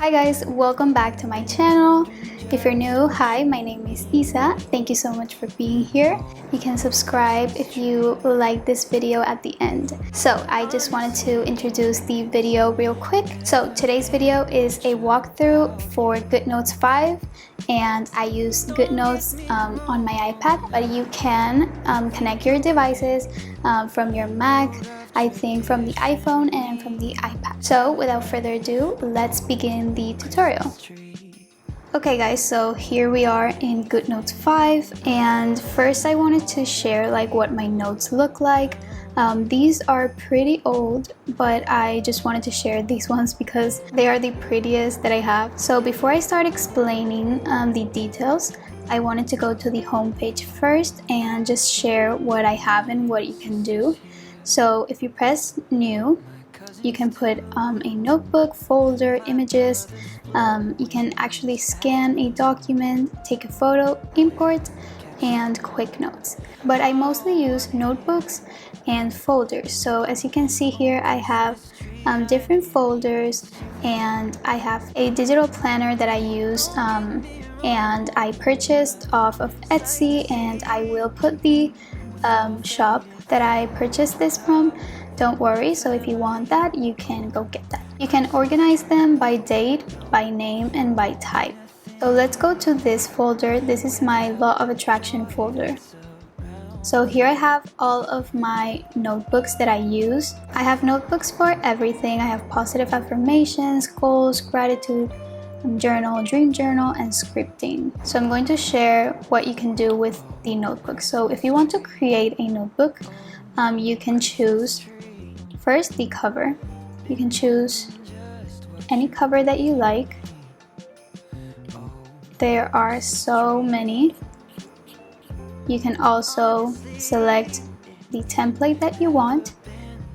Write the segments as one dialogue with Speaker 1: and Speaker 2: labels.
Speaker 1: Hi guys, welcome back to my channel. If you're new, hi, my name is Isa. Thank you so much for being here. You can subscribe if you like this video at the end. So I just wanted to introduce the video real quick. So today's video is a walkthrough for Goodnotes 5, and I use Goodnotes on my iPad, but you can connect your devices from your Mac, I think from the iPhone and from the iPad. So without further ado, let's begin the tutorial. Okay guys, so here we are in Goodnotes 5, and first I wanted to share like what my notes look like. These are pretty old, but I just wanted to share these ones because they are the prettiest that I have. So before I start explaining the details, I wanted to go to the home page first and just share what I have and what you can do. So if you press new, you can put a notebook, folder, images. You can actually scan a document, take a photo, import, and quick notes. But I mostly use notebooks and folders. So as you can see here, I have different folders, and I have a digital planner that I use and I purchased off of Etsy, and I will put the shop that I purchased this from. Don't worry, so if you want that, you can go get that. You can organize them by date, by name, and by type. So let's go to this folder. This is my Law of Attraction folder. So here I have all of my notebooks that I use. I have notebooks for everything. I have positive affirmations, goals, gratitude, journal, dream journal, and scripting. So I'm going to share what you can do with the notebook. So if you want to create a notebook, you can choose first the cover. You can choose any cover that you like. There are so many. You can also select the template that you want.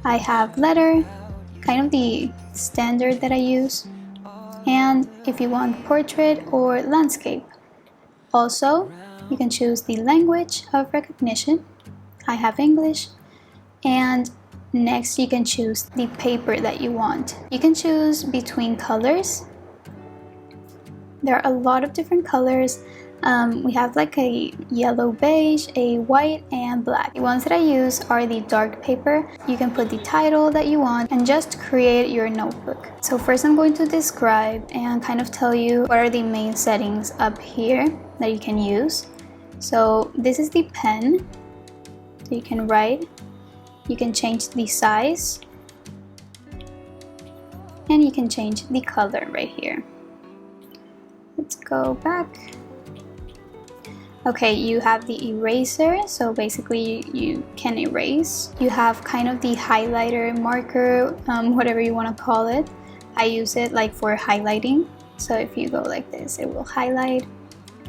Speaker 1: I have letter, kind of the standard that I use, and if you want portrait or landscape. Also, you can choose the language of recognition. I have English. And next you can choose the paper that you want. You can choose between colors. There are a lot of different colors. We have like a yellow beige, a white, and black. The ones that I use are the dark paper. You can put the title that you want and just create your notebook. So first I'm going to describe and kind of tell you what are the main settings up here that you can use. So this is the pen. So you can write. You can change the size, and you can change the color right here. Let's go back. Okay, you have the eraser, so basically you can erase. You have kind of the highlighter, marker, whatever you want to call it. I use it like for highlighting. So if you go like this, it will highlight.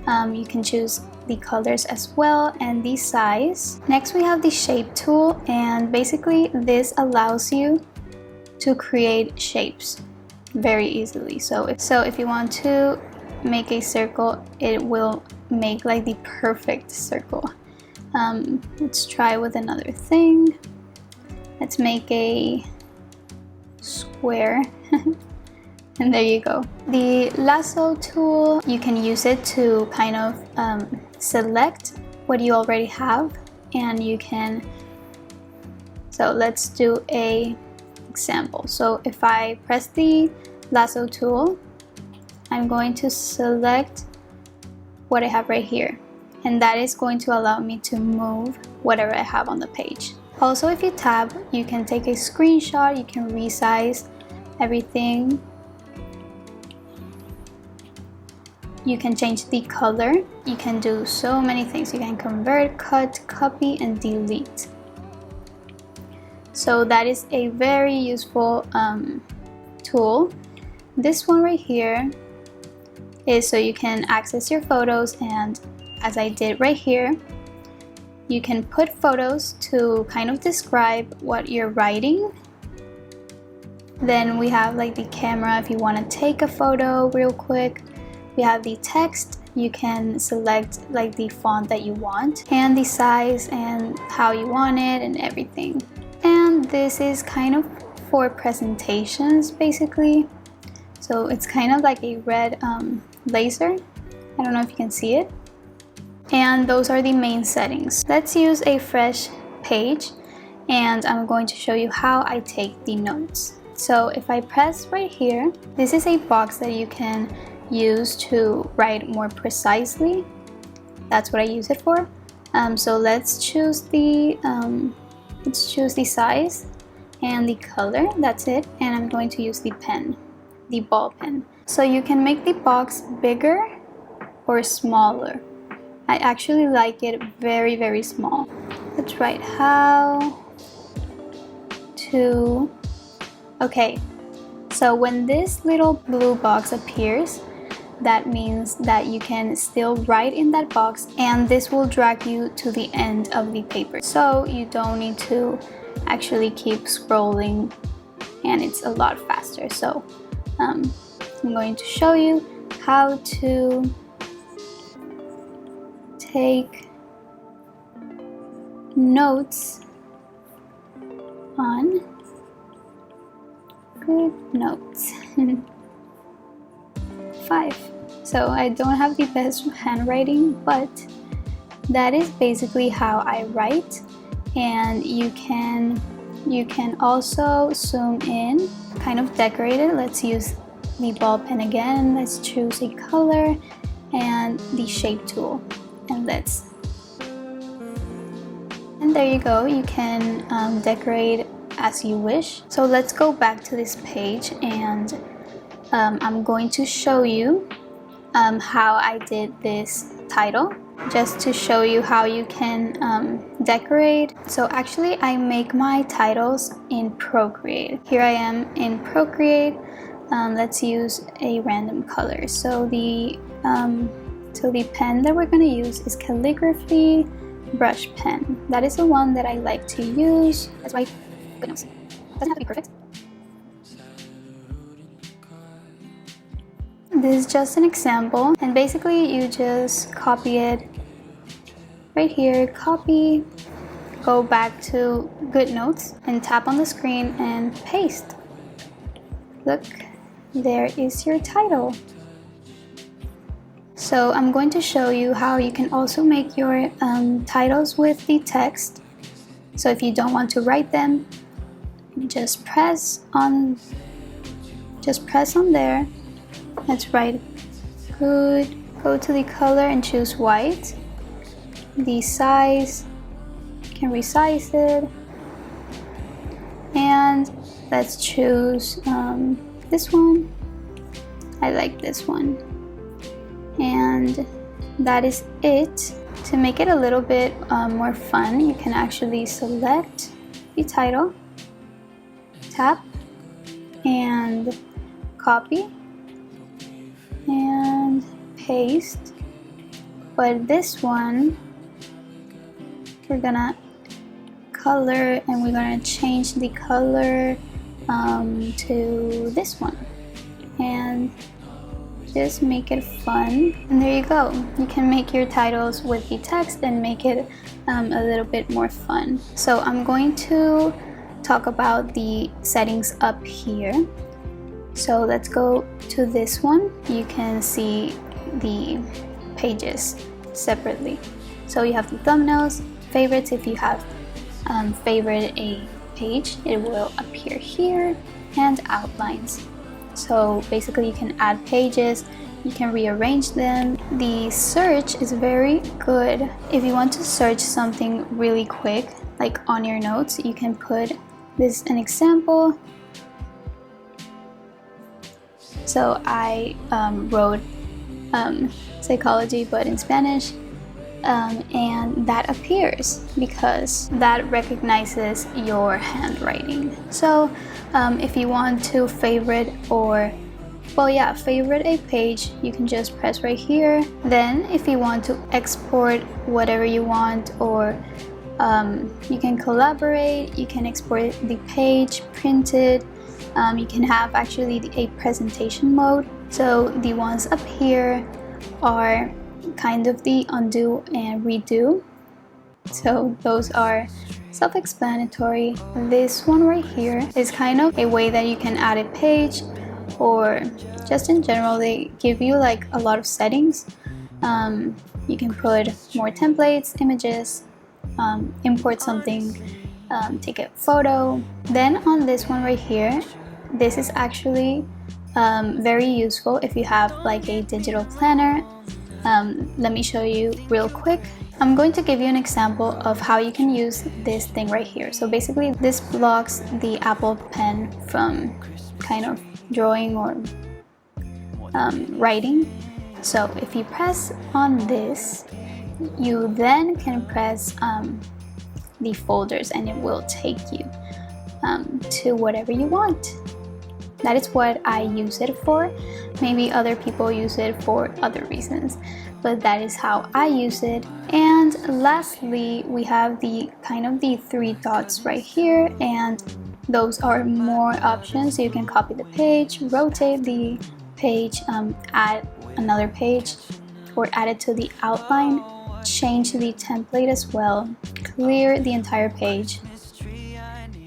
Speaker 1: You can choose the colors as well and the size. Next we have the shape tool, and basically this allows you to create shapes very easily. So if you want to make a circle, it will make like the perfect circle. Let's try with another thing. Let's make a square. And there you go. The lasso tool, you can use it to kind of select what you already have, and you can, so let's do a example. So if I press the lasso tool, I'm going to select what I have right here, and that is going to allow me to move whatever I have on the page. Also, if you tab, you can take a screenshot, you can resize everything. You can change the color. You can do so many things. You can convert, cut, copy, and delete. So that is a very useful tool. This one right here is so you can access your photos, and as I did right here, you can put photos to kind of describe what you're writing. Then we have like the camera if you want to take a photo real quick. We have the text. You can select like the font that you want and the size and how you want it and everything. And this is kind of for presentations basically. So it's kind of like a red laser. I don't know if you can see it. And those are the main settings. Let's use a fresh page, and I'm going to show you how I take the notes. So if I press right here, this is a box that you can use to write more precisely. That's what I use it for. So let's choose the size and the color. That's it. And I'm going to use the pen, the ball pen. So you can make the box bigger or smaller. I actually like it very, very small. Let's write how to. Okay, so when this little blue box appears, that means that you can still write in that box, and this will drag you to the end of the paper. So you don't need to actually keep scrolling, and it's a lot faster. So I'm going to show you how to take notes on Goodnotes. 5. So I don't have the best handwriting, but that is basically how I write. And you can also zoom in, kind of decorate it. Let's use the ball pen again. Let's choose a color and the shape tool, and there you go. You can decorate as you wish. So let's go back to this page, and I'm going to show you how I did this title, just to show you how you can decorate. So actually I make my titles in Procreate. Here I am in Procreate. Let's use a random color. So the pen that we're going to use is calligraphy brush pen. That is the one that I like to use. That's why Goodnotes. Doesn't have to be perfect. This is just an example, and basically you just copy it right here, copy, go back to Goodnotes and tap on the screen and paste. Look, there is your title. So I'm going to show you how you can also make your titles with the text. So if you don't want to write them, just press on there. Let's write good. Go to the color and choose white. The size, you can resize it. And let's choose this one. I like this one. And that is it. To make it a little bit more fun, you can actually select the title, tap, and copy, and paste. But this one, we're gonna color, and we're gonna change the color to this one, and just make it fun. And there you go. You can make your titles with the text and make it a little bit more fun. So I'm going to talk about the settings up here. So let's go to this one. You can see the pages separately. So you have the thumbnails, favorites. If you have favorite a page, it will appear here, and outlines. So basically you can add pages, you can rearrange them. The search is very good. If you want to search something really quick, like on your notes, you can put this an example. So I wrote psychology, but in Spanish, and that appears because that recognizes your handwriting. So if you want to favorite a page, you can just press right here. Then if you want to export whatever you want, or you can collaborate, you can export the page, print it. You can have actually a presentation mode. So the ones up here are kind of the undo and redo. So those are self-explanatory. This one right here is kind of a way that you can add a page, or just in general, they give you like a lot of settings. You can put more templates, images, import something, take a photo. Then on this one right here, this is actually very useful if you have like a digital planner. Let me show you real quick. I'm going to give you an example of how you can use this thing right here. So basically this blocks the Apple Pen from kind of drawing or writing. So if you press on this, you then can press the folders and it will take you to whatever you want. That is what I use it for. Maybe other people use it for other reasons, but that is how I use it. And lastly, we have the kind of the 3 dots right here, and those are more options. So you can copy the page, rotate the page, add another page, or add it to the outline, change the template as well, clear the entire page,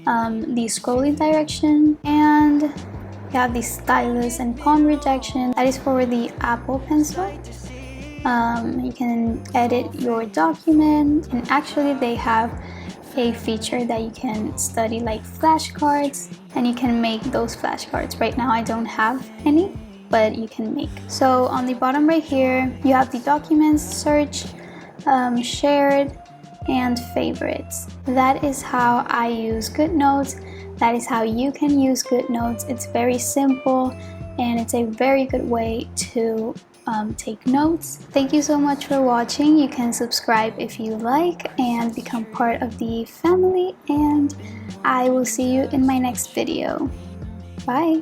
Speaker 1: the scrolling direction, and you have the stylus and palm rejection. That is for the Apple Pencil. You can edit your document, and actually they have a feature that you can study like flashcards, and you can make those flashcards. Right now I don't have any, but you can make. So on the bottom right here, you have the documents, search, shared, and favorites. That is how I use Goodnotes. That is how you can use Goodnotes. It's very simple and it's a very good way to take notes. Thank you so much for watching. You can subscribe if you like and become part of the family, and I will see you in my next video. Bye!